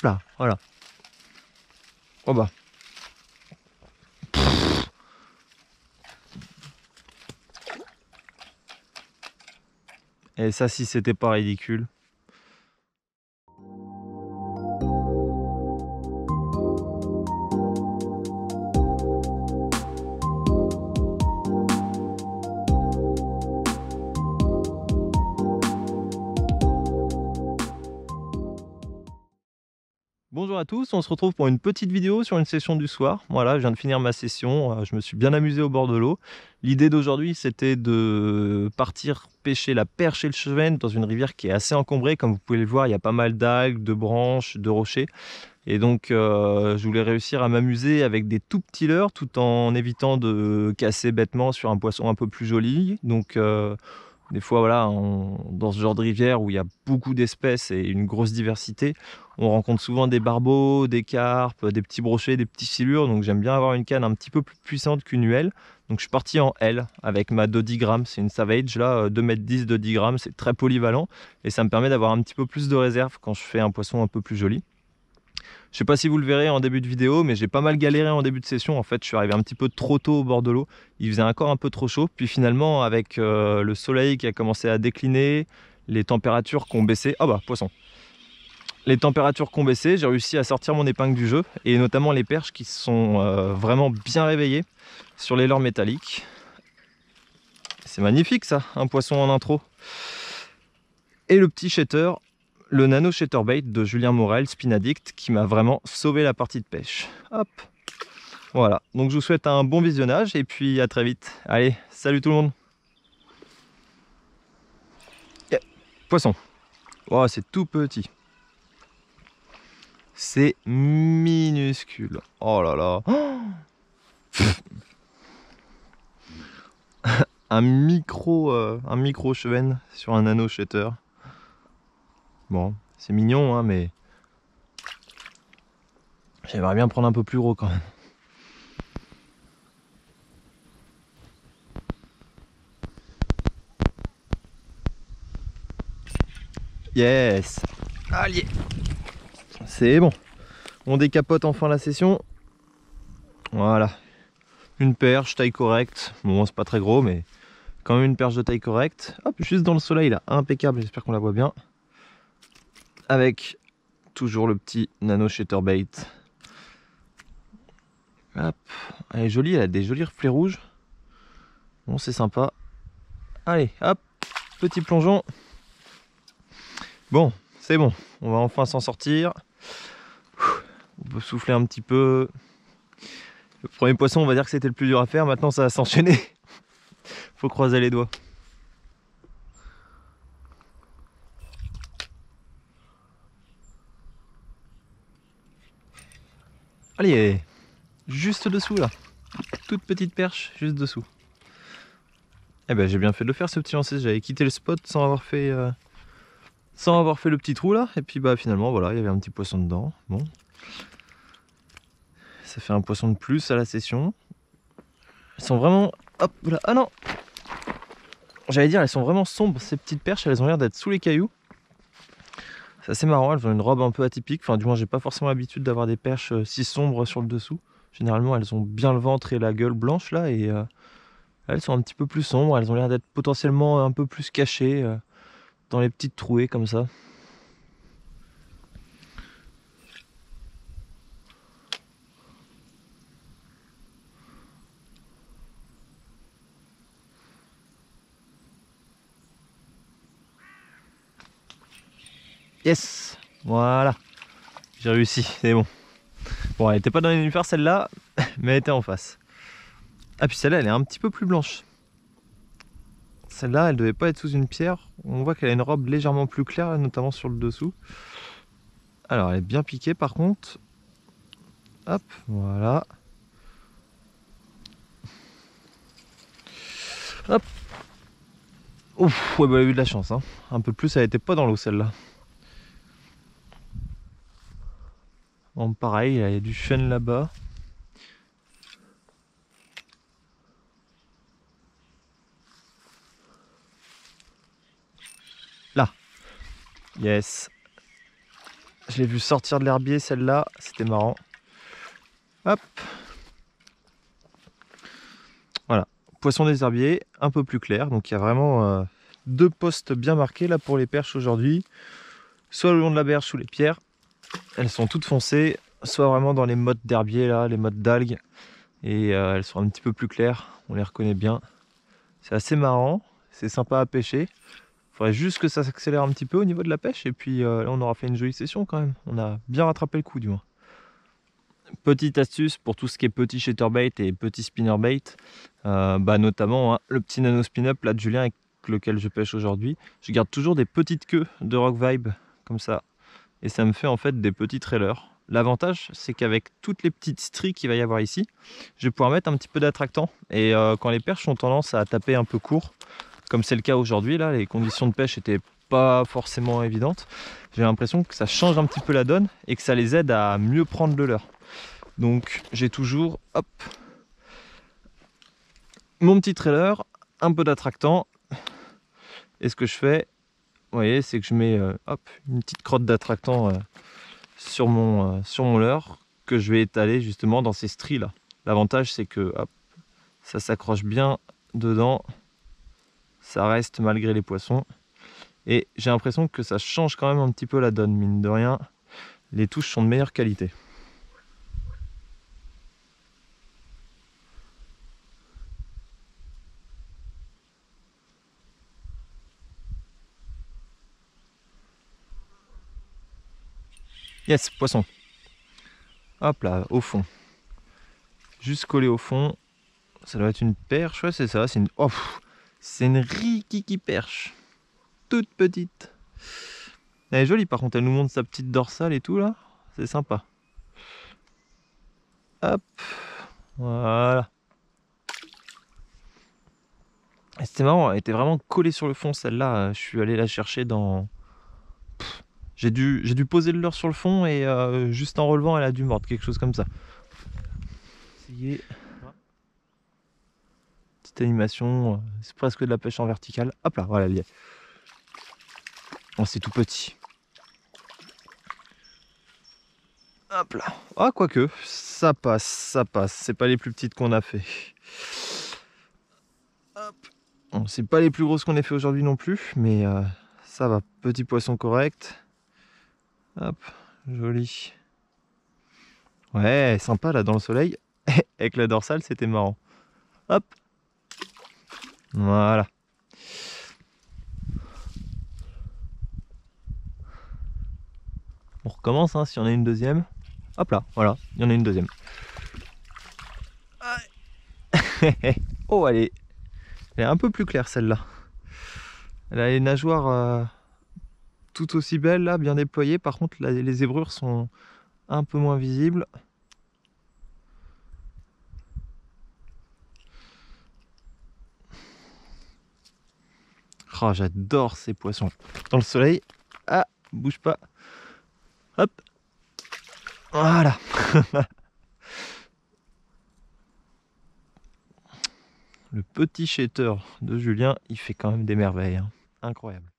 Hop là, voilà. Oh bah. Et ça, si c'était pas ridicule. Bonjour à tous, on se retrouve pour une petite vidéo sur une session du soir. Voilà, je viens de finir ma session, je me suis bien amusé au bord de l'eau. L'idée d'aujourd'hui, c'était de partir pêcher la perche et le chevenne dans une rivière qui est assez encombrée. Comme vous pouvez le voir, il y a pas mal d'algues, de branches, de rochers. Et donc, je voulais réussir à m'amuser avec des tout petits leurres tout en évitant de casser bêtement sur un poisson un peu plus joli. Donc, des fois, voilà, dans ce genre de rivière où il y a beaucoup d'espèces et une grosse diversité, on rencontre souvent des barbeaux, des carpes, des petits brochets, des petits silures. Donc j'aime bien avoir une canne un petit peu plus puissante qu'une UL. Donc je suis parti en L avec ma Dodi grammes. C'est une Savage, là, 2,10 m Dodi grammes. C'est très polyvalent et ça me permet d'avoir un petit peu plus de réserve quand je fais un poisson un peu plus joli. Je sais pas si vous le verrez en début de vidéo, mais j'ai pas mal galéré en début de session. En fait, je suis arrivé un petit peu trop tôt au bord de l'eau. Il faisait encore un peu trop chaud. Puis finalement, avec le soleil qui a commencé à décliner, les températures qui ont baissé... Ah bah, poisson. Les températures qui ont baissé, j'ai réussi à sortir mon épingle du jeu. Et notamment les perches qui se sont vraiment bien réveillées sur les leurres métalliques. C'est magnifique ça, un poisson en intro. Et le petit shatter, le nano shatterbait de Julien Morel, Spin Addict, qui m'a vraiment sauvé la partie de pêche. Hop, voilà. Donc je vous souhaite un bon visionnage et puis à très vite. Allez, salut tout le monde. Yeah. Poisson. Oh, c'est tout petit. C'est minuscule. Oh là là. Oh, un micro chevenne sur un nano shutter. Bon, c'est mignon, hein, mais j'aimerais bien prendre un peu plus gros quand même. Yes. Allez. C'est bon. On décapote enfin la session. Voilà. Une perche, taille correcte. Bon, c'est pas très gros, mais quand même une perche de taille correcte. Hop, juste dans le soleil là, impeccable, j'espère qu'on la voit bien. Avec toujours le petit nano shatterbait. Hop, elle est jolie, elle a des jolis reflets rouges. Bon, c'est sympa. Allez, hop, petit plongeon. Bon, c'est bon, on va enfin s'en sortir. On peut souffler un petit peu. Le premier poisson, on va dire que c'était le plus dur à faire. Maintenant, ça va s'enchaîner. Faut croiser les doigts. Allez, juste dessous là. Toute petite perche, juste dessous. Eh ben, j'ai bien fait de le faire ce petit lancer. J'avais quitté le spot sans avoir fait le petit trou là. Et puis bah finalement voilà, il y avait un petit poisson dedans. Bon, ça fait un poisson de plus à la session. Elles sont vraiment... Hop là, ah non, j'allais dire, elles sont vraiment sombres ces petites perches. Elles ont l'air d'être sous les cailloux. C'est assez marrant, elles ont une robe un peu atypique. Enfin du moins j'ai pas forcément l'habitude d'avoir des perches si sombres sur le dessous. Généralement elles ont bien le ventre et la gueule blanche là. Et elles sont un petit peu plus sombres. Elles ont l'air d'être potentiellement un peu plus cachées dans les petites trouées comme ça. Yes, voilà, j'ai réussi, c'est bon. Bon, elle était pas dans les nénuphars celle-là, mais elle était en face. Ah, puis celle-là, elle est un petit peu plus blanche. Celle-là, elle devait pas être sous une pierre. On voit qu'elle a une robe légèrement plus claire, notamment sur le dessous. Alors, elle est bien piquée par contre. Hop, voilà. Hop. Ouf, ouais, bah, elle a eu de la chance, hein. Un peu plus, elle était pas dans l'eau celle-là. Bon, pareil, il y a du chêne là-bas. Là. Yes. Je l'ai vu sortir de l'herbier, celle-là, c'était marrant. Hop. Voilà, poisson des herbiers, un peu plus clair. Donc il y a vraiment deux postes bien marqués là pour les perches aujourd'hui. Soit le long de la berge sous les pierres, elles sont toutes foncées, soit vraiment dans les mottes d'herbier là, les mottes d'algues. Et elles sont un petit peu plus claires, on les reconnaît bien. C'est assez marrant, c'est sympa à pêcher. Il faudrait juste que ça s'accélère un petit peu au niveau de la pêche et puis là on aura fait une jolie session quand même. On a bien rattrapé le coup du moins. Petite astuce pour tout ce qui est petit chatterbait et petit spinnerbait, notamment le petit nano spin-up là de Julien avec lequel je pêche aujourd'hui. Je garde toujours des petites queues de Rock Vibe comme ça et ça me fait en fait des petits trailers. L'avantage c'est qu'avec toutes les petites stries qu'il va y avoir ici, je vais pouvoir mettre un petit peu d'attractant et quand les perches ont tendance à taper un peu court, comme c'est le cas aujourd'hui là, les conditions de pêche étaient pas forcément évidentes, j'ai l'impression que ça change un petit peu la donne et que ça les aide à mieux prendre le leurre. Donc j'ai toujours hop, mon petit trailer, un peu d'attractant. Et ce que je fais, vous voyez, c'est que je mets hop, une petite crotte d'attractant sur mon leurre que je vais étaler justement dans ces stries là. L'avantage c'est que hop, ça s'accroche bien dedans, ça reste malgré les poissons. Et j'ai l'impression que ça change quand même un petit peu la donne, mine de rien. Les touches sont de meilleure qualité. Yes, poisson. Hop là, au fond. Juste collé au fond. Ça doit être une perche, ouais c'est ça. C'est une... Oh, c'est une rikiki perche. Toute petite. Elle est jolie par contre, elle nous montre sa petite dorsale et tout là. C'est sympa. Hop. Voilà. C'était marrant, elle était vraiment collée sur le fond celle-là. Je suis allé la chercher dans... J'ai dû poser le leurre sur le fond et juste en relevant elle a dû mordre, quelque chose comme ça. Essayer. Petite animation, c'est presque de la pêche en verticale. Hop là, voilà, elle y est. Oh, c'est tout petit. Hop là. Ah, quoique, ça passe, ça passe. C'est pas les plus petites qu'on a fait. Hop. Bon, c'est pas les plus grosses qu'on ait fait aujourd'hui non plus, mais ça va. Petit poisson correct. Hop, joli. Ouais, sympa là dans le soleil. Avec la dorsale, c'était marrant. Hop. Voilà. On recommence hein, si on a une deuxième. Hop là, voilà, il y en a une deuxième. Oh, elle est un peu plus claire celle-là. Elle a les nageoires tout aussi belles là, bien déployées. Par contre, les zébrures sont un peu moins visibles. Oh, j'adore ces poissons. Dans le soleil. Ah, bouge pas. Hop. Voilà. Le petit shater de Julien, il fait quand même des merveilles. Hein. Incroyable.